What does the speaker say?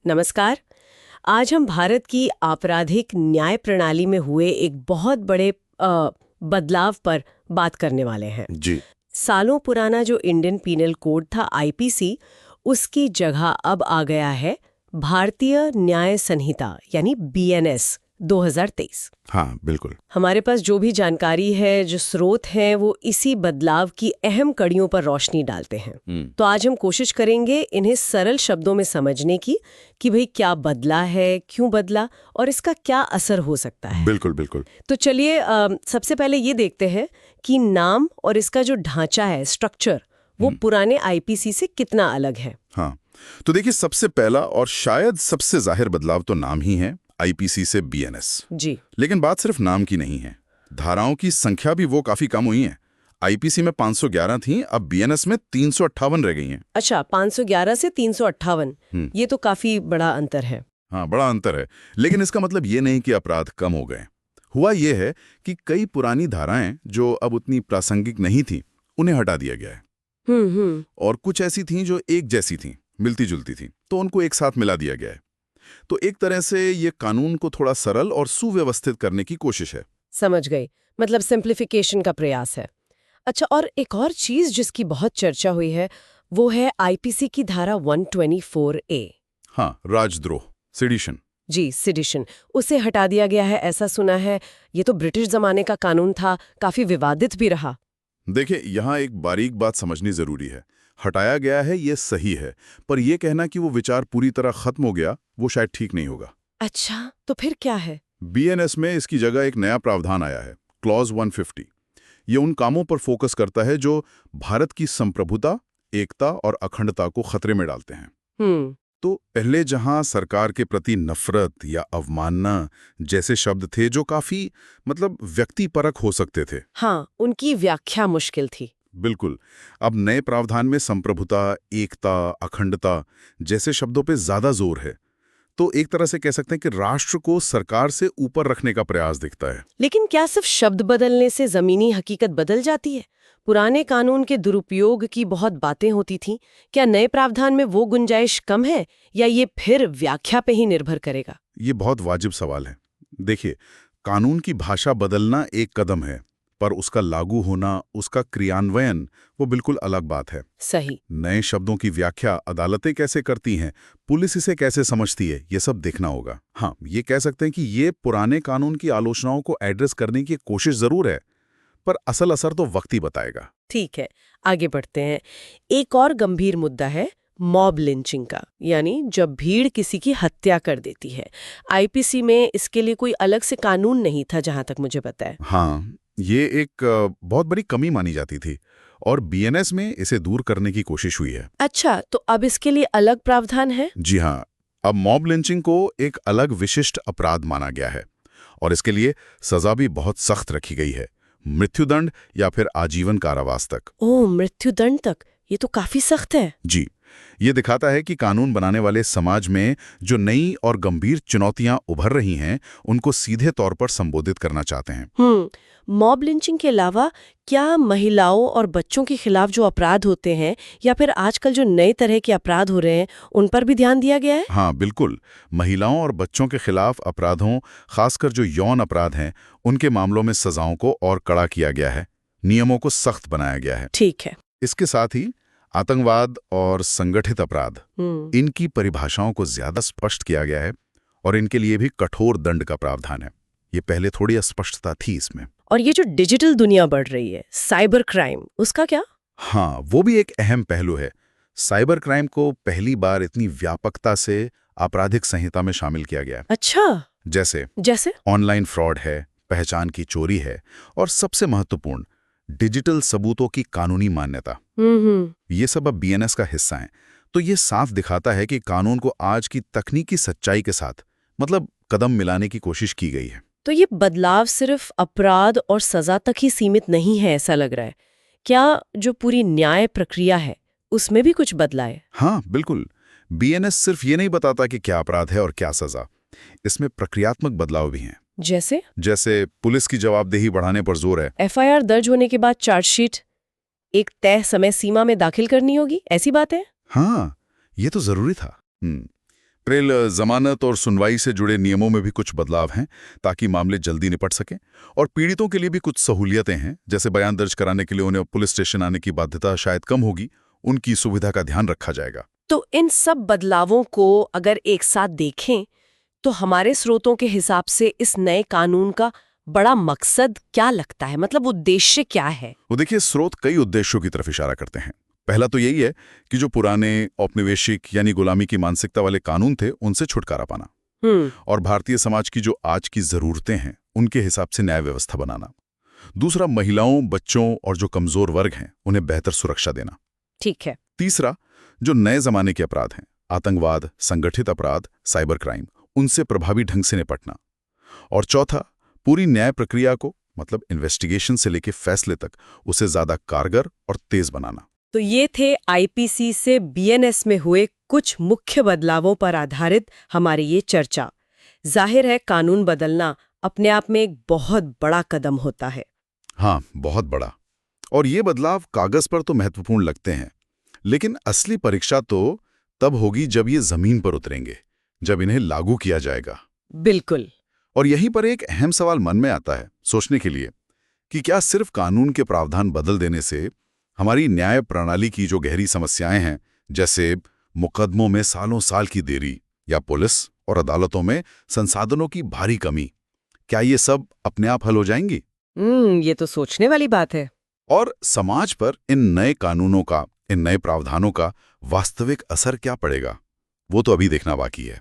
नमस्कार। आज हम भारत की आपराधिक न्याय प्रणाली में हुए एक बहुत बड़े बदलाव पर बात करने वाले हैं। जी। सालों पुराना जो इंडियन पीनल कोड था आईपीसी, उसकी जगह अब आ गया है भारतीय न्याय संहिता यानी बीएनएस 2023। हाँ, बिल्कुल। हमारे पास जो भी जानकारी है, जो स्रोत हैं, वो इसी बदलाव की अहम कड़ियों पर रोशनी डालते हैं। तो आज हम कोशिश करेंगे इन्हें सरल शब्दों में समझने की कि भाई क्या बदला है, क्यों बदला और इसका क्या असर हो सकता है। बिल्कुल बिल्कुल। तो चलिए सबसे पहले ये देखते हैं कि नाम और इसका जो ढांचा है, स्ट्रक्चर, वो पुराने आईपीसी से कितना अलग है। हाँ, तो देखिए, सबसे पहला और शायद सबसे जाहिर बदलाव तो नाम ही है, आईपीसी से बीएनएस। जी। लेकिन बात सिर्फ नाम की नहीं है, धाराओं की संख्या भी वो काफी कम हुई है। आईपीसी में 511 थी, अब बीएनएस में 358 रह गई हैं। अच्छा, 511 से 358, ये तो काफी बड़ा अंतर है। हाँ, बड़ा अंतर है। लेकिन इसका मतलब ये नहीं कि अपराध कम हो गए। हुआ ये है कि कई पुरानी धाराएं जो अब उतनी प्रासंगिक नहीं थी, उन्हें हटा दिया गया है। और कुछ ऐसी थीं जो एक जैसी थीं, मिलती जुलती थीं, तो उनको एक साथ मिला दिया गया है। तो एक तरह से ये कानून को थोड़ा सरल और सुव्यवस्थित करने की कोशिश है। समझ गई, मतलब सिंप्लीफिकेशन का प्रयास है। अच्छा, और एक और चीज जिसकी बहुत चर्चा हुई है वो है आईपीसी की धारा 124A। हाँ, राजद्रोह, सेडिशन। जी, सिडिशन, उसे हटा दिया गया है ऐसा सुना है। ये तो ब्रिटिश जमाने का कानून था, काफी विवादित भी रहा। देखिए, यहाँ एक बारीक बात समझनी जरूरी है। हटाया गया है, ये सही है, पर यह कहना कि वो विचार पूरी तरह खत्म हो गया, वो शायद ठीक नहीं होगा। अच्छा, तो फिर क्या है? बीएनएस में इसकी जगह एक नया प्रावधान आया है, क्लॉज 150। ये उन कामों पर फोकस करता है जो भारत की संप्रभुता, एकता और अखंडता को खतरे में डालते हैं। तो पहले जहां सरकार के प्रति नफरत या अवमानना जैसे शब्द थे जो काफी व्यक्तिपरक हो सकते थे। हाँ, उनकी व्याख्या मुश्किल थी। बिल्कुल। अब नए प्रावधान में संप्रभुता, एकता, अखंडता जैसे शब्दों पे ज्यादा जोर है। तो एक तरह से कह सकते हैं कि राष्ट्र को सरकार से ऊपर रखने का प्रयास दिखता है। लेकिन क्या सिर्फ शब्द बदलने से जमीनी हकीकत बदल जाती है? पुराने कानून के दुरुपयोग की बहुत बातें होती थीं। क्या नए प्रावधान में वो गुंजाइश कम है या ये फिर व्याख्या पे ही निर्भर करेगा? ये बहुत वाजिब सवाल है। देखिए, कानून की भाषा बदलना एक कदम है, पर उसका लागू होना, उसका क्रियान्वयन, वो बिल्कुल अलग बात है। सही। नए शब्दों की व्याख्या अदालतें कैसे करती हैं, पुलिस इसे कैसे समझती है, ये सब देखना होगा। हाँ, ये कह सकते हैं कि ये पुराने कानून की आलोचनाओं को एड्रेस करने की कोशिश जरूर है, पर असल असर तो वक्त ही बताएगा। ठीक है, आगे बढ़ते हैं। एक और गंभीर मुद्दा है मॉब लिंचिंग का, यानी जब भीड़ किसी की हत्या कर देती है। आईपीसी में इसके लिए कोई अलग से कानून नहीं था जहां तक मुझे पता है। हाँ, ये एक बहुत बड़ी कमी मानी जाती थी और बीएनएस में इसे दूर करने की कोशिश हुई है। अच्छा, तो अब इसके लिए अलग प्रावधान है? जी हाँ, अब मॉब लिंचिंग को एक अलग विशिष्ट अपराध माना गया है और इसके लिए सजा भी बहुत सख्त रखी गई है, मृत्युदंड या फिर आजीवन कारावास तक। ओह, मृत्युदंड तक, ये तो काफी सख्त है। जी, ये दिखाता है कि कानून बनाने वाले समाज में जो नई और गंभीर चुनौतियां उभर रही हैं, उनको सीधे तौर पर संबोधित करना चाहते हैं। मॉब लिंचिंग के अलावा क्या महिलाओं और बच्चों के खिलाफ जो अपराध होते हैं या फिर आजकल जो नए तरह के अपराध हो रहे हैं, उन पर भी ध्यान दिया गया है? हाँ, बिल्कुल। महिलाओं और बच्चों के खिलाफ अपराधों, खासकर जो यौन अपराध हैं, उनके मामलों में सजाओं को और कड़ा किया गया है, नियमों को सख्त बनाया गया है। ठीक है। इसके साथ ही आतंकवाद और संगठित अपराध, इनकी परिभाषाओं को ज्यादा स्पष्ट किया गया है और इनके लिए भी कठोर दंड का प्रावधान है। ये पहले थोड़ी अस्पष्टता थी इसमें। और ये जो डिजिटल दुनिया बढ़ रही है, साइबर क्राइम, उसका क्या? हाँ, वो भी एक अहम पहलू है। साइबर क्राइम को पहली बार इतनी व्यापकता से आपराधिक संहिता में शामिल किया गया। अच्छा, जैसे ऑनलाइन फ्रॉड है, पहचान की चोरी है और सबसे महत्वपूर्ण, डिजिटल सबूतों की कानूनी मान्यता। ये सब अब बीएनएस का हिस्सा है। तो ये साफ दिखाता है कि कानून को आज की तकनीकी सच्चाई के साथ कदम मिलाने की कोशिश की गई है। तो ये बदलाव सिर्फ अपराध और सजा तक ही सीमित नहीं है ऐसा लग रहा है। क्या जो पूरी न्याय प्रक्रिया है उसमें भी कुछ बदला है? हाँ, बिल्कुल। बीएनएस सिर्फ ये नहीं बताता कि क्या अपराध है और क्या सजा। इसमें प्रक्रियात्मक बदलाव भी हैं। जैसे पुलिस की जवाबदेही बढ़ाने पर जोर है। एफआईआर दर्ज होने के बाद चार्जशीट एक तय समय सीमा में दाखिल करनी होगी, ऐसी बात है? हाँ, ये तो जरूरी था। फिर जमानत और सुनवाई से जुड़े नियमों में भी कुछ बदलाव हैं ताकि मामले जल्दी निपट सकें, और पीड़ितों के लिए भी कुछ सहूलियतें हैं, जैसे बयान दर्ज कराने के लिए उन्हें पुलिस स्टेशन आने की बाध्यता शायद कम होगी, उनकी सुविधा का ध्यान रखा जाएगा। तो इन सब बदलावों को अगर एक साथ देखें तो हमारे स्रोतों के हिसाब से इस नए कानून का बड़ा मकसद क्या लगता है, मतलब उद्देश्य क्या है? वो देखिए, स्रोत कई उद्देश्यों की तरफ इशारा करते हैं। पहला तो यही है कि जो पुराने औपनिवेशिक यानी गुलामी की मानसिकता वाले कानून थे उनसे छुटकारा पाना, और भारतीय समाज की जो आज की जरूरतें हैं उनके हिसाब से न्याय व्यवस्था बनाना। दूसरा, महिलाओं, बच्चों और जो कमजोर वर्ग हैं उन्हें बेहतर सुरक्षा देना। ठीक है। तीसरा, जो नए जमाने के अपराध हैं, आतंकवाद, संगठित अपराध, साइबर क्राइम, उनसे प्रभावी ढंग से निपटना। और चौथा, पूरी न्याय प्रक्रिया को, मतलब इन्वेस्टिगेशन से लेकर फैसले तक, उसे ज्यादा कारगर और तेज बनाना। तो ये थे आईपीसी से बीएनएस में हुए कुछ मुख्य बदलावों पर आधारित हमारी ये चर्चा। जाहिर है कानून बदलना अपने आप में एक बहुत बड़ा कदम होता है। हाँ, बहुत बड़ा। और ये बदलाव कागज पर तो महत्वपूर्ण लगते हैं, लेकिन असली परीक्षा तो तब होगी जब ये जमीन पर उतरेंगे, जब इन्हें लागू किया जाएगा। बिल्कुल। और यहीं पर एक अहम सवाल मन में आता है सोचने के लिए कि क्या सिर्फ कानून के प्रावधान बदल देने से हमारी न्याय प्रणाली की जो गहरी समस्याएं हैं, जैसे मुकदमों में सालों साल की देरी या पुलिस और अदालतों में संसाधनों की भारी कमी, क्या ये सब अपने आप हल हो जाएंगी? ये तो सोचने वाली बात है। और समाज पर इन नए कानूनों का, इन नए प्रावधानों का वास्तविक असर क्या पड़ेगा, वो तो अभी देखना बाकी है।